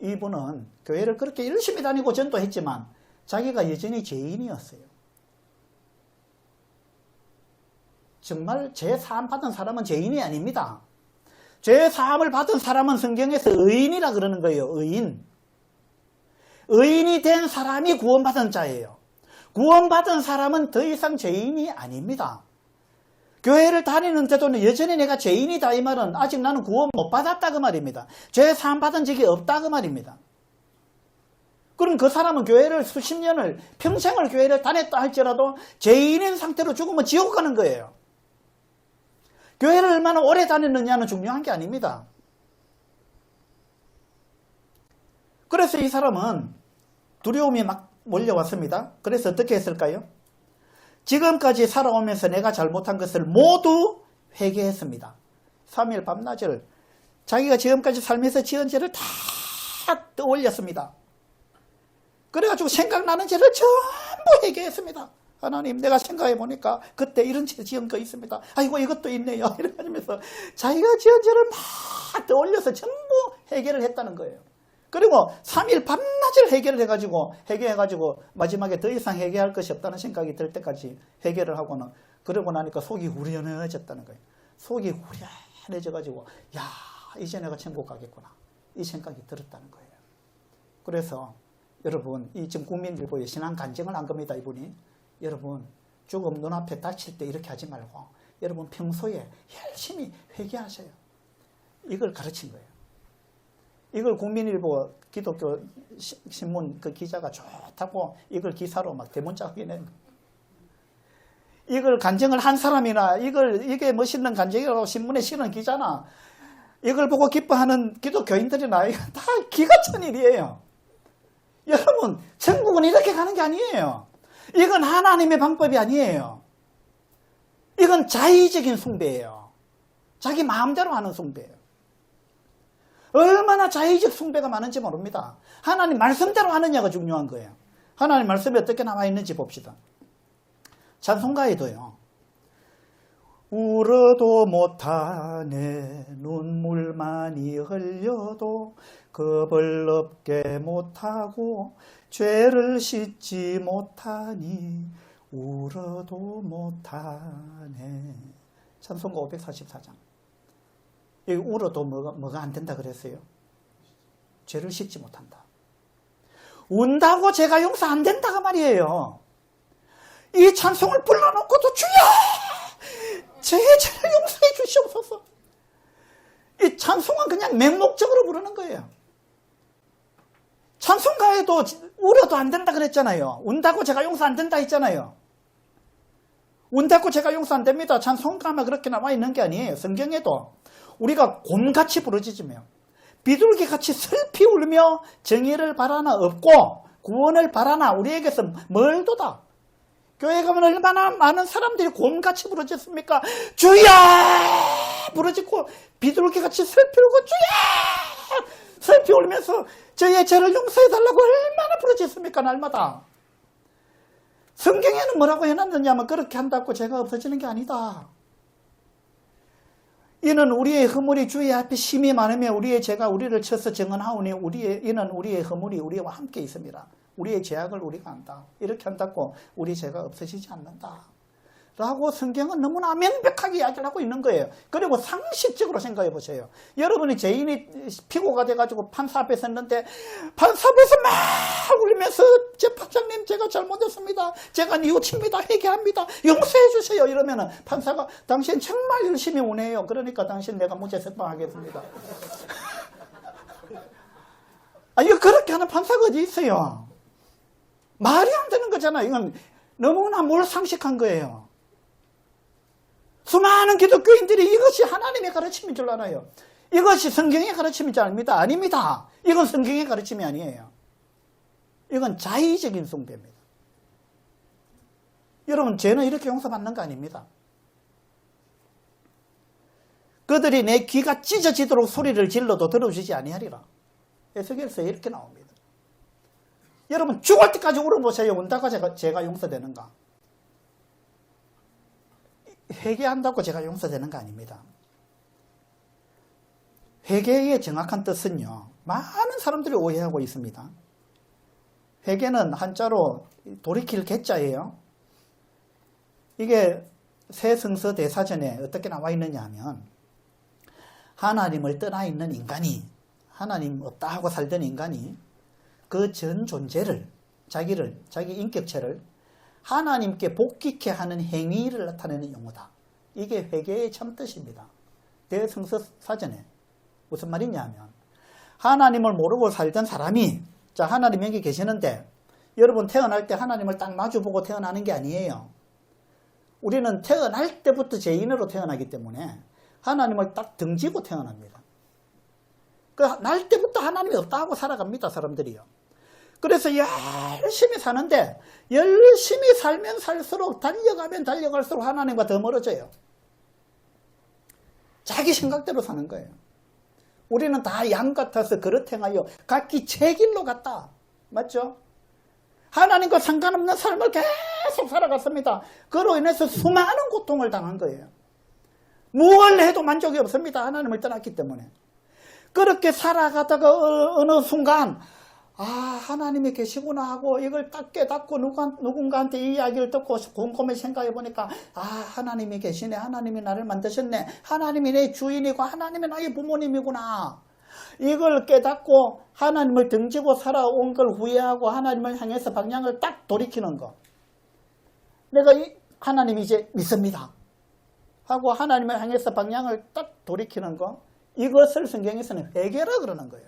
이분은 교회를 그렇게 열심히 다니고 전도했지만 자기가 여전히 죄인이었어요. 정말 죄 사함 받은 사람은 죄인이 아닙니다. 죄 사함을 받은 사람은 성경에서 의인이라 그러는 거예요. 의인. 의인이 된 사람이 구원받은 자예요. 구원받은 사람은 더 이상 죄인이 아닙니다. 교회를 다니는데도 여전히 내가 죄인이다 이 말은 아직 나는 구원 못 받았다 그 말입니다. 죄 사함 받은 적이 없다 그 말입니다. 그럼 그 사람은 교회를 수십 년을 평생을 교회를 다녔다 할지라도 죄인인 상태로 죽으면 지옥 가는 거예요. 교회를 얼마나 오래 다녔느냐는 중요한 게 아닙니다. 그래서 이 사람은 두려움이 막 몰려왔습니다. 그래서 어떻게 했을까요? 지금까지 살아오면서 내가 잘못한 것을 모두 회개했습니다. 3일 밤낮을 자기가 지금까지 살면서 지은 죄를 다 떠올렸습니다. 그래가지고 생각나는 죄를 전부 회개했습니다. 하나님 내가 생각해보니까 그때 이런 죄 지은 거 있습니다. 아이고 이것도 있네요. 이러면서 자기가 지은 죄를 막 떠올려서 전부 해결을 했다는 거예요. 그리고 3일 밤낮을 해결을 해가지고 마지막에 더 이상 해결할 것이 없다는 생각이 들 때까지 해결을 하고는 그러고 나니까 속이 후련해졌다는 거예요. 속이 후련해져가지고 이제 내가 천국 가겠구나 이 생각이 들었다는 거예요. 그래서 여러분 이 지금 국민일보에 신앙 간증을 한 겁니다. 이분이. 여러분 죽음 눈앞에 닥칠 때 이렇게 하지 말고 여러분 평소에 열심히 회개하세요. 이걸 가르친 거예요. 이걸 국민일보 기독교 신문 그 기자가 좋다고 이걸 기사로 막 대문짝하게 낸 거예요. 이걸 간증을 한 사람이나 이게 멋있는 간증이라고 신문에 실은 기자나 이걸 보고 기뻐하는 기독교인들이나 이거 다 기가 찬 일이에요. 여러분 천국은 이렇게 가는 게 아니에요. 이건 하나님의 방법이 아니에요. 이건 자의적인 숭배예요. 자기 마음대로 하는 숭배예요. 얼마나 자의적 숭배가 많은지 모릅니다. 하나님 말씀대로 하느냐가 중요한 거예요. 하나님 말씀이 어떻게 나와 있는지 봅시다. 찬송가에도요. 울어도 못하네 눈물만이 흘려도 겁을 없게 못하고 죄를 씻지 못하니 울어도 못하네. 찬송가 544장. 여기 울어도 뭐가 안 된다 그랬어요? 죄를 씻지 못한다. 운다고 죄가 용서 안 된다가 말이에요. 이 찬송을 불러놓고도 주여! 제 죄를 용서해 주시옵소서. 이 찬송은 그냥 맹목적으로 부르는 거예요. 찬송가에도 울어도 안 된다 그랬잖아요. 운다고 제가 용서 안 된다 했잖아요. 운다고 제가 용서 안 됩니다. 찬송가만 그렇게 나와 있는 게 아니에요. 성경에도 우리가 곰같이 부르짖으며 비둘기같이 슬피 울며 정의를 바라나 없고 구원을 바라나 우리에게서 멀도다. 교회 가면 얼마나 많은 사람들이 곰같이 부르짖습니까? 주여! 부르짖고 비둘기같이 슬피 울고 주여! 슬피 울면서 저의 죄를 용서해달라고 얼마나 부르짖습니까? 날마다. 성경에는 뭐라고 해놨느냐면 그렇게 한다고 죄가 없어지는 게 아니다. 이는 우리의 허물이 주의 앞에 심히 많으며 우리의 죄가 우리를 쳐서 정언하오니 이는 우리의 허물이 우리와 함께 있습니다. 우리의 죄악을 우리가 안다. 이렇게 한다고 우리 죄가 없어지지 않는다. 라고 성경은 너무나 명백하게 이야기를 하고 있는 거예요. 그리고 상식적으로 생각해 보세요. 여러분이 죄인이 피고가 돼가지고 판사 앞에 섰는데 판사 앞에서 막 울면서 재판장님 제가 잘못했습니다. 제가 뉘우칩니다. 회개합니다. 용서해 주세요. 이러면은 판사가 당신 정말 열심히 우네요. 그러니까 당신 내가 무죄 석방하겠습니다. 이거 그렇게 하는 판사가 어디 있어요? 말이 안 되는 거잖아요. 이건 너무나 몰상식한 거예요. 수많은 기독교인들이 이것이 하나님의 가르침인 줄 알아요. 이것이 성경의 가르침인 줄 압니다. 아닙니다. 이건 성경의 가르침이 아니에요. 이건 자의적인 숭배입니다. 여러분, 죄는 이렇게 용서받는 거 아닙니다. 그들이 내 귀가 찢어지도록 소리를 질러도 들어주지 아니하리라. 에스겔서에 이렇게 나옵니다. 여러분, 죽을 때까지 울어보세요. 운다가 제가 용서되는가? 회개한다고 제가 용서되는 거 아닙니다. 회개의 정확한 뜻은요, 많은 사람들이 오해하고 있습니다. 회개는 한자로 돌이킬 개자예요. 이게 새성서 대사전에 어떻게 나와 있느냐 하면, 하나님을 떠나 있는 인간이, 하나님 없다 하고 살던 인간이 그 전 존재를, 자기 인격체를 하나님께 복귀케 하는 행위를 나타내는 용어다. 이게 회개의 참뜻입니다. 대성서 사전에. 무슨 말이냐 하면, 하나님을 모르고 살던 사람이, 자, 하나님 여기 계시는데, 여러분 태어날 때 하나님을 딱 마주보고 태어나는 게 아니에요. 우리는 태어날 때부터 죄인으로 태어나기 때문에 하나님을 딱 등지고 태어납니다. 날 때부터 하나님이 없다 하고 살아갑니다, 사람들이요. 그래서 열심히 사는데, 열심히 살면 살수록, 달려가면 달려갈수록 하나님과 더 멀어져요. 자기 생각대로 사는 거예요. 우리는 다 양 같아서 그릇 행하여 각기 제 길로 갔다. 맞죠? 하나님과 상관없는 삶을 계속 살아갔습니다. 그로 인해서 수많은 고통을 당한 거예요. 뭘 해도 만족이 없습니다. 하나님을 떠났기 때문에. 그렇게 살아가다가 어느 순간, 하나님이 계시구나 하고 이걸 딱 깨닫고 누군가한테 이 이야기를 듣고 곰곰이 생각해 보니까, 하나님이 계시네. 하나님이 나를 만드셨네. 하나님이 내 주인이고 하나님이 나의 부모님이구나. 이걸 깨닫고 하나님을 등지고 살아온 걸 후회하고 하나님을 향해서 방향을 딱 돌이키는 거. 내가 하나님 이제 믿습니다 하고 하나님을 향해서 방향을 딱 돌이키는 거. 이것을 성경에서는 회개라 그러는 거예요.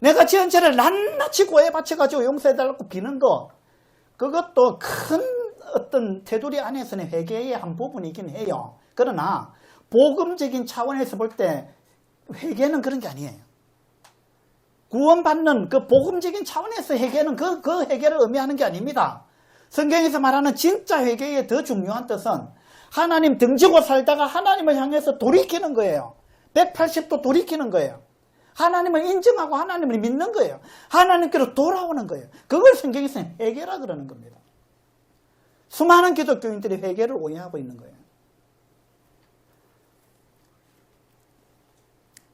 내가 지은 죄를 낱낱이 고해 바쳐가지고 용서해달라고 비는 거, 그것도 큰 어떤 테두리 안에서는 회개의 한 부분이긴 해요. 그러나 복음적인 차원에서 볼 때 회개는 그런 게 아니에요. 구원받는 그 복음적인 차원에서 회개는 그 회개를 의미하는 게 아닙니다. 성경에서 말하는 진짜 회개의 더 중요한 뜻은 하나님 등지고 살다가 하나님을 향해서 돌이키는 거예요. 180도 돌이키는 거예요. 하나님을 인정하고 하나님을 믿는 거예요. 하나님께로 돌아오는 거예요. 그걸 성경에서는 회개라 그러는 겁니다. 수많은 기독교인들이 회개를 오해하고 있는 거예요.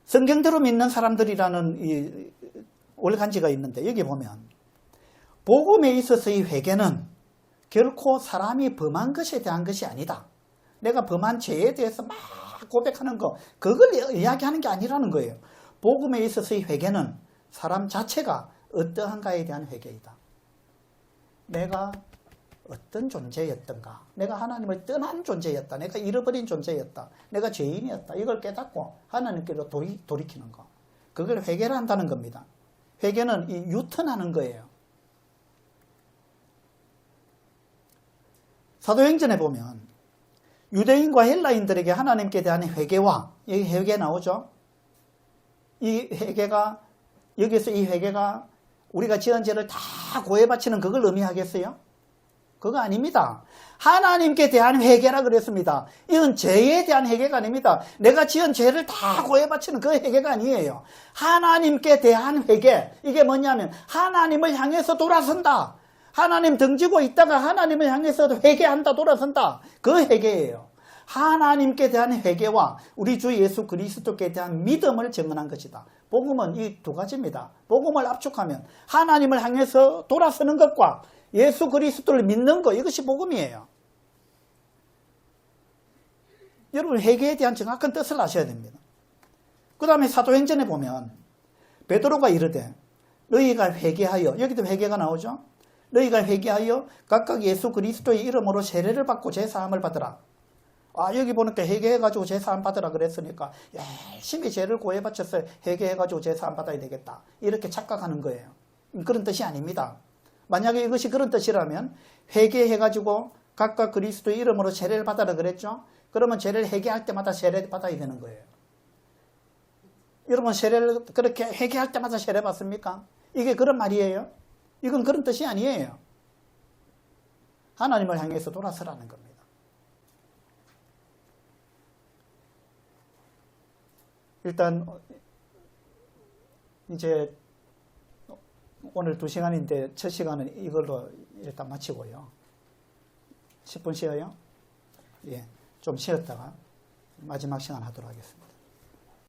성경대로 믿는 사람들이라는 이 올간지가 있는데, 여기 보면 복음에 있어서의 회개는 결코 사람이 범한 것에 대한 것이 아니다. 내가 범한 죄에 대해서 막 고백하는 거, 그걸 이야기하는 게 아니라는 거예요. 복음에 있어서의 회개는 사람 자체가 어떠한가에 대한 회개이다. 내가 어떤 존재였던가, 내가 하나님을 떠난 존재였다, 내가 잃어버린 존재였다, 내가 죄인이었다, 이걸 깨닫고 하나님께로 돌이키는 거, 그걸 회개를 한다는 겁니다. 회개는 이 유턴하는 거예요. 사도행전에 보면 유대인과 헬라인들에게 하나님께 대한 회개와, 여기 회개 나오죠? 이 회개가, 여기서 이 회개가 우리가 지은 죄를 다 고해 바치는 그걸 의미하겠어요? 그거 아닙니다. 하나님께 대한 회개라 그랬습니다. 이건 죄에 대한 회개가 아닙니다. 내가 지은 죄를 다 고해 바치는 그 회개가 아니에요. 하나님께 대한 회개. 이게 뭐냐면 하나님을 향해서 돌아선다. 하나님 등지고 있다가 하나님을 향해서 회개한다, 돌아선다. 그 회개예요. 하나님께 대한 회개와 우리 주 예수 그리스도께 대한 믿음을 증언한 것이다. 복음은 이 두 가지입니다. 복음을 압축하면 하나님을 향해서 돌아서는 것과 예수 그리스도를 믿는 것, 이것이 복음이에요. 여러분, 회개에 대한 정확한 뜻을 아셔야 됩니다. 그 다음에 사도행전에 보면 베드로가 이르되 너희가 회개하여, 여기도 회개가 나오죠. 너희가 회개하여 각각 예수 그리스도의 이름으로 세례를 받고 제사함을 받으라. 여기 보니까 회개해가지고 제사함 받으라 그랬으니까 열심히 죄를 고해 바쳐서 회개해가지고 제사함 받아야 되겠다, 이렇게 착각하는 거예요. 그런 뜻이 아닙니다. 만약에 이것이 그런 뜻이라면 회개해가지고 각각 그리스도의 이름으로 세례를 받아라 그랬죠. 그러면 죄를 회개할 때마다 세례를 받아야 되는 거예요. 여러분, 세례를 그렇게 회개할 때마다 세례 받습니까? 이게 그런 말이에요? 이건 그런 뜻이 아니에요. 하나님을 향해서 돌아서라는 겁니다. 일단 이제 오늘 2시간인데 첫 시간은 이걸로 일단 마치고요. 10분 쉬어요? 예, 좀 쉬었다가 마지막 시간 하도록 하겠습니다.